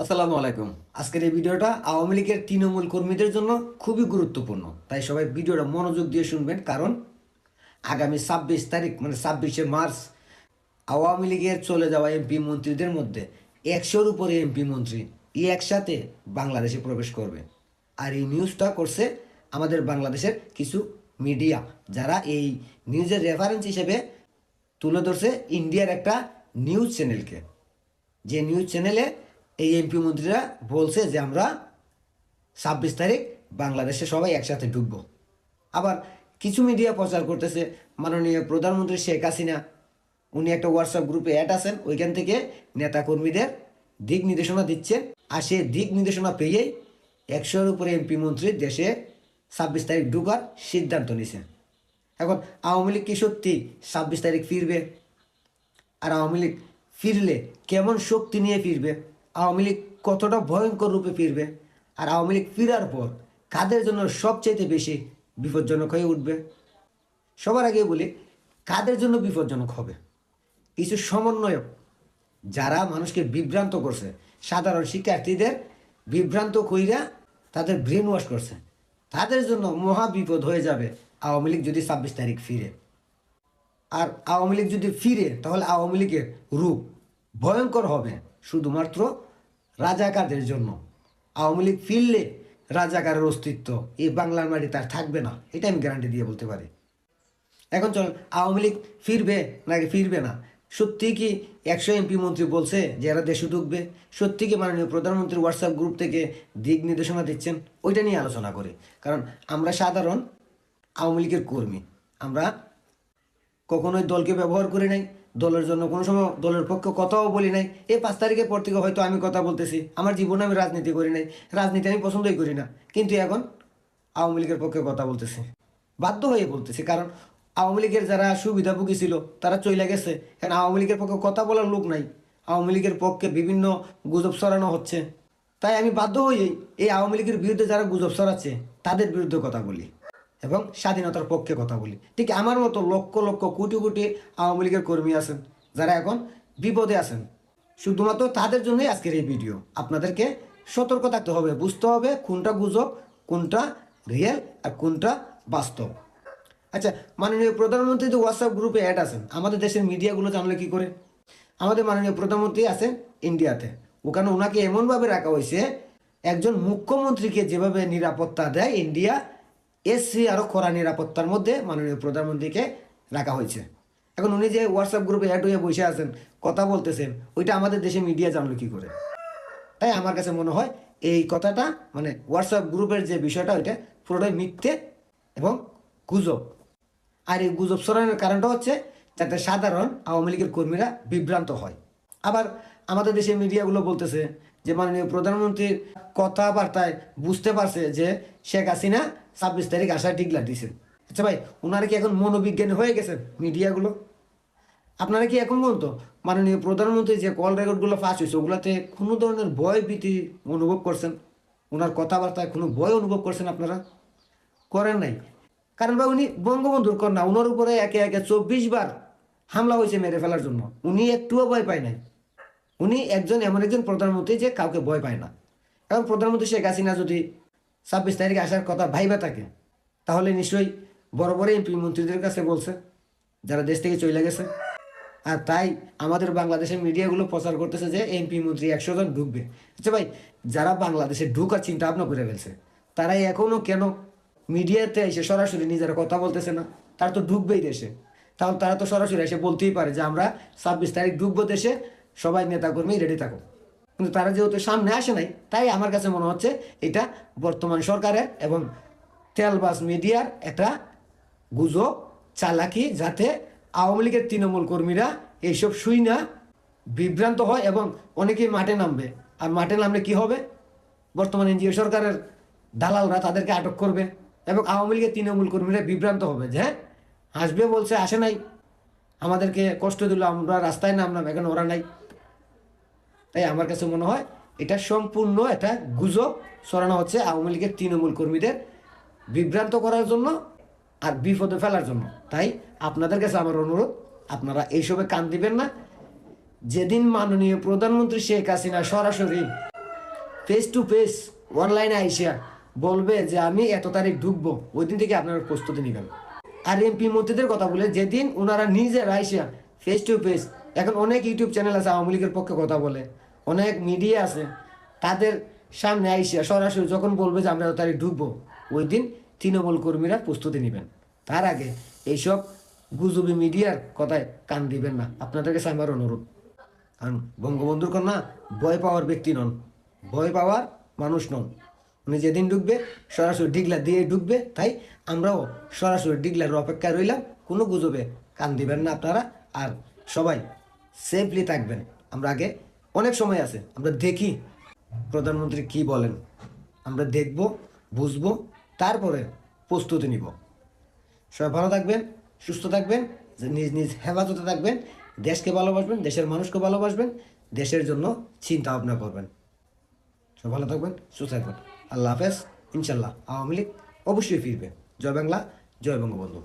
আসসালামু আলাইকুম। আজকের এই ভিডিওটা আওয়ামী লীগের তৃণমূল কর্মীদের জন্য খুবই গুরুত্বপূর্ণ, তাই সবাই ভিডিওটা মনোযোগ দিয়ে শুনবেন। কারণ আগামী 26 তারিখ মানে 26শে মার্চ আওয়ামী লীগের চলে যাওয়া এমপি মন্ত্রীদের মধ্যে 100-র উপরে এমপি মন্ত্রী একসাথে বাংলাদেশে প্রবেশ করবে। আর এই নিউজটা করছে আমাদের বাংলাদেশের কিছু মিডিয়া, যারা এই নিউজের রেফারেন্স হিসেবে তুলে ধরছে ইন্ডিয়ার একটা নিউজ চ্যানেলকে। যে নিউজ চ্যানেলে এই এমপি মন্ত্রীরা বলছে যে আমরা 26 তারিখ বাংলাদেশে সবাই একসাথে ঢুকবো। আবার কিছু মিডিয়া প্রচার করতেছে মাননীয় প্রধানমন্ত্রী শেখ হাসিনা উনি একটা হোয়াটসঅ্যাপ গ্রুপে অ্যাড আছেন, ওইখান থেকে নেতাকর্মীদের দিক নির্দেশনা দিচ্ছে। আর সে দিক নির্দেশনা পেয়েই 100-র উপরে এমপি মন্ত্রী দেশে 26 তারিখ ঢুকার সিদ্ধান্ত নিছে। এখন আওয়ামী লীগ কি সত্যি 26 তারিখ ফিরবে? আর আওয়ামী লীগ ফিরলে কেমন শক্তি নিয়ে ফিরবে? আওয়ামী লীগ কতটা ভয়ঙ্কর রূপে ফিরবে? আর আওয়ামী লীগ ফিরার পর কাদের জন্য সবচাইতে বেশি বিপজ্জনক হয়ে উঠবে? সবার আগে বলি, কাদের জন্য বিপজ্জনক হবে? কিছু সমন্বয়ক যারা মানুষকে বিভ্রান্ত করছে, সাধারণ শিক্ষার্থীদের বিভ্রান্ত কইরা তাদের ব্রেন ওয়াশ করছে, তাদের জন্য মহা বিপদ হয়ে যাবে আওয়ামী লীগ যদি 26 তারিখ ফিরে। আর আওয়ামী লীগ যদি ফিরে তাহলে আওয়ামী লীগের রূপ ভয়ঙ্কর হবে শুধুমাত্র রাজাকারদের জন্য। আওয়ামী লীগ ফিরলে রাজাকারের অস্তিত্ব এই বাংলার মাটি তার থাকবে না, এটা আমি গ্যারান্টি দিয়ে বলতে পারি। এখন চল, আওয়ামী লীগ ফিরবে নাকি ফিরবে না? সত্যি কি 100 এমপি মন্ত্রী বলছে যে এরা দেশে ঢুকবে? সত্যি কি মাননীয় প্রধানমন্ত্রী হোয়াটসঅ্যাপ গ্রুপ থেকে দিক নির্দেশনা দিচ্ছেন? ওইটা নিয়ে আলোচনা করি। কারণ আমরা সাধারণ আওয়ামী লীগের কর্মী, আমরা কখনোই দলকে ব্যবহার করি নাই, দলের জন্য কোনো সময় দলের পক্ষে কথাও বলি নাই। এই 5 তারিখের পর থেকে হয়তো আমি কথা বলতেছি, আমার জীবনে আমি রাজনীতি করি নাই, রাজনীতি আমি পছন্দই করি না, কিন্তু এখন আওয়ামী লীগের পক্ষে কথা বলতেছি, বাধ্য হয়ে বলতেছি। কারণ আওয়ামী লীগের যারা সুবিধাভোগী ছিল তারা চলে গেছে, এখন আওয়ামী লীগের পক্ষে কথা বলার লোক নাই, আওয়ামী লীগের পক্ষে বিভিন্ন গুজব ছড়ানো হচ্ছে। তাই আমি বাধ্য হয়েই এই আওয়ামী লীগের বিরুদ্ধে যারা গুজব ছড়াচ্ছে তাদের বিরুদ্ধে কথা বলি এবং স্বাধীনতার পক্ষে কথা বলি। ঠিক আমার মতো লক্ষ লক্ষ কোটি কোটি আওয়ামী লীগের কর্মী আছেন যারা এখন বিপদে আছেন। শুধুমাত্র তাদের জন্যই আজকের এই ভিডিও। আপনাদেরকে সতর্ক থাকতে হবে, বুঝতে হবে কোনটা গুজব, কোনটা রিয়েল আর কোনটা বাস্তব। আচ্ছা, মাননীয় প্রধানমন্ত্রী তো হোয়াটসঅ্যাপ গ্রুপে অ্যাড আছেন, আমাদের দেশের মিডিয়াগুলো জানলে কি করে? আমাদের মাননীয় প্রধানমন্ত্রী আছেন ইন্ডিয়াতে, ওখানে ওনাকে এমনভাবে রাখা হয়েছে, একজন মুখ্যমন্ত্রীকে যেভাবে নিরাপত্তা দেয় ইন্ডিয়া, এসি আরও কড়া নিরাপত্তার মধ্যে মাননীয় প্রধানমন্ত্রীকে রাখা হয়েছে। এখন উনি যে হোয়াটসঅ্যাপ গ্রুপে অ্যাড হয়ে বসে আছেন, কথা বলতেছেন, ওইটা আমাদের দেশে মিডিয়া জানলো কী করে? তাই আমার কাছে মনে হয় এই কথাটা মানে হোয়াটসঅ্যাপ গ্রুপের যে বিষয়টা ওইটা পুরোটাই মিথ্যে এবং গুজব। আর এই গুজব ছড়ানোর কারণটা হচ্ছে যাতে সাধারণ আওয়ামী লীগের কর্মীরা বিভ্রান্ত হয়। আবার আমাদের দেশের মিডিয়াগুলো বলতেছে যে মাননীয় প্রধানমন্ত্রীর কথাবার্তায় বুঝতে পারছে যে শেখ হাসিনা 26 তারিখ আসার টিকলা দিয়েছেন। আচ্ছা ভাই, ওনারা কি এখন মনোবিজ্ঞানী হয়ে গেছেন মিডিয়াগুলো? আপনারা কি এখন বলতো মাননীয় প্রধানমন্ত্রী যে কল রেকর্ডগুলো ফাঁস হয়েছে ওগুলোতে কোনো ধরনের ভয় ভীতি অনুভব করছেন? ওনার কথাবার্তায় কোনো ভয় অনুভব করছেন আপনারা? করেন নাই। কারণ ভাই উনি বঙ্গবন্ধুর কন্যা, ওনার উপরে একে একে 24 বার হামলা হয়েছে মেরে ফেলার জন্য, উনি একটুও ভয় পায় নাই। উনি এমন একজন প্রধানমন্ত্রী যে কাউকে ভয় পায় না। এখন প্রধানমন্ত্রী শেখ হাসিনা যদি 26 তারিখে আসার কথা ভাইবা থাকে, তাহলে নিশ্চয়ই বড় বড় এমপি মন্ত্রীদের কাছে বলছে যারা দেশ থেকে চলে গেছে। আর তাই আমাদের বাংলাদেশের মিডিয়াগুলো প্রচার করতেছে যে এমপি মন্ত্রী 100 জন ঢুকবে। আচ্ছা ভাই, যারা বাংলাদেশে ঢুকার চিন্তা ভাবনা করে ফেলছে তারাই এখনও কেন মিডিয়াতে এসে সরাসরি নিজেরা কথা বলতেছে না? তারা তো ঢুকবেই দেশে, তাহলে তারা তো সরাসরি এসে বলতেই পারে যে আমরা 26 তারিখ ঢুকবো দেশে, সবাই নেতাকর্মী রেডি থাকো। কিন্তু তারা যেহেতু সামনে আসে নাই, তাই আমার কাছে মনে হচ্ছে এটা বর্তমান সরকারের এবং তেলবাজ মিডিয়ার একটা গুজব, চালাকি, যাতে আওয়ামী লীগের তৃণমূল কর্মীরা এইসব শুই না বিভ্রান্ত হয় এবং অনেকেই মাঠে নামবে। আর মাঠে নামলে কি হবে? বর্তমান এনজিও সরকারের দালালরা তাদেরকে আটক করবে এবং আওয়ামী লীগের তৃণমূল কর্মীরা বিভ্রান্ত হবে যে হ্যাঁ, আসবে বলছে, আসে নাই, আমাদেরকে কষ্ট দিল, আমরা রাস্তায় নামলাম, এখন ওরা নাই। তাই আমার কাছে মনে হয় এটা সম্পূর্ণ একটা গুজব ছড়ানো হচ্ছে আওয়ামী লীগের তৃণমূল কর্মীদের বিভ্রান্ত করার জন্য আর বিপদে ফেলার জন্য। তাই আপনাদের কাছে আমার অনুরোধ, আপনারা এইসবে কান দিবেন না। যেদিন মাননীয় প্রধানমন্ত্রী শেখ হাসিনা সরাসরি ফেস টু ফেস অনলাইনে আইসা বলবে যে আমি এত তারিখ ঢুকবো, ওই দিন থেকে আপনারা প্রস্তুতি নেবেন। আর এমপি মন্ত্রীদের কথা বলে যেদিন ওনারা নিজের আইসা ফেস টু ফেস, এখন অনেক ইউটিউব চ্যানেল আছে আওয়ামী লীগের পক্ষে কথা বলে, অনেক মিডিয়া আছে, তাদের সামনে আইসা সরাসরি যখন বলবে যে আমরা এত তারিখ ঢুকবো, ওই দিন তৃণমূল কর্মীরা প্রস্তুতি নেবেন। তার আগে এইসব গুজবি মিডিয়ার কথায় কান দিবেন না, আপনাদের কাছে আমার অনুরোধ। কারণ বঙ্গবন্ধুর কন্যা ভয় পাওয়ার ব্যক্তি নন, ভয় পাওয়ার মানুষ নন। উনি যেদিন ঢুকবে সরাসরি ডিগলা দিয়ে ঢুকবে, তাই আমরাও সরাসরি ডিগলার অপেক্ষায় রইলাম। কোনো গুজবে কান দিবেন না আপনারা, আর সবাই সেফলি থাকবেন। আমরা আগে অনেক সময় আছে, আমরা দেখি প্রধানমন্ত্রী কি বলেন, আমরা দেখব, বুঝবো, তারপরে প্রস্তুতি নিব। সবাই ভালো থাকবেন, সুস্থ থাকবেন, যে নিজ নিজ হেফাজতে থাকবেন, দেশকে ভালোবাসবেন, দেশের মানুষকে ভালোবাসবেন, দেশের জন্য চিন্তা ভাবনা করবেন। সব ভালো থাকবেন, সুস্থ থাকবেন। আল্লাহ হাফেজ। ইনশাল্লাহ আওয়ামী লীগ অবশ্যই ফিরবে। জয় বাংলা, জয় বঙ্গবন্ধু।